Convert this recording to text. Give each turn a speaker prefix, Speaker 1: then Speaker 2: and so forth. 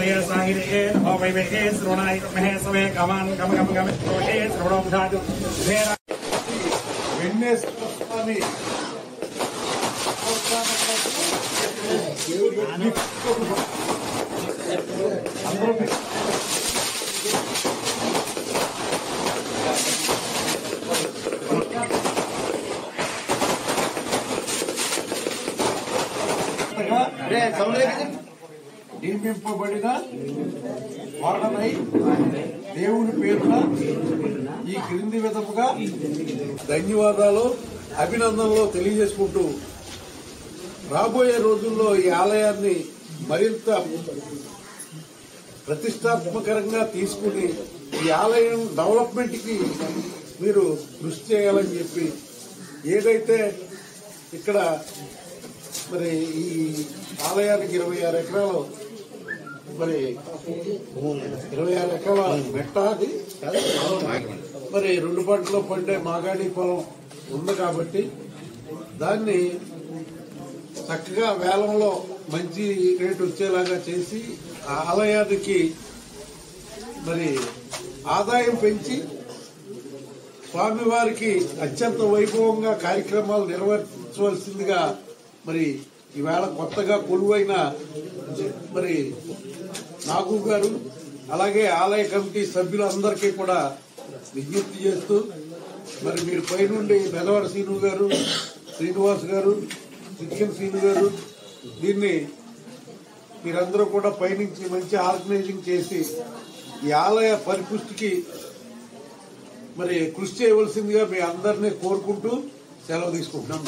Speaker 1: स्वये साहिरे नमो वैवेहे श्रवणाय महे सवे गमन गम गम गम दोषे श्रवणो बुधातु भेरा
Speaker 2: వెంకటేశ్వర నియమింపబడిన వాడనై దేవుని పేరున ఈ క్రింది విధముగా ధన్యవాదాలు అభినందనలు తెలియజేసుకుంటూ రాబోయే రోజుల్లో ఈ ఆలయాన్ని మరింత ప్రతిష్టాత్మకంగా తీసుకుని ఈ ఆలయం డెవలప్మెంట్ కి మీరు కృషి చేయాలని చెప్పి ఏదైతే ఇక్కడ మరి ఈ ఆలయానికి 26 ఎకరాలు మరి 26 ఎకరాల మెట్ట అది మరి 2 పంటలో పండే మాగాడి పొలం ఉంది కాబట్టి దాన్ని చక్కగా వేలంలో మంచి రేటు వచ్చేలాగా చేసి ఆ ఆలయానికి మరి ఆదాయం పెంచి స్వామివారికి అత్యంత వైభవంగా కార్యక్రమాలు నిర్వహించవలసిందిగా మరి ఈవేళ కొత్తగా కొలువైన మరి నాగు గారు అలాగే ఆలయ కమిటీ సభ్యులందరికీ కూడా విజ్ఞప్తి చేస్తూ మరి మీరు పైనుండి మెదవాడ శ్రీను గారు శ్రీనివాస్ గారు చికెన్ శ్రీను గారు దీన్ని మీరందరూ కూడా పైనుంచి మంచి ఆర్గనైజింగ్ చేసి ఈ ఆలయ పరిపుష్టికి మరి కృషి చేయవలసిందిగా మీ అందరినీ కోరుకుంటూ సెలవు తీసుకుంటున్నాం.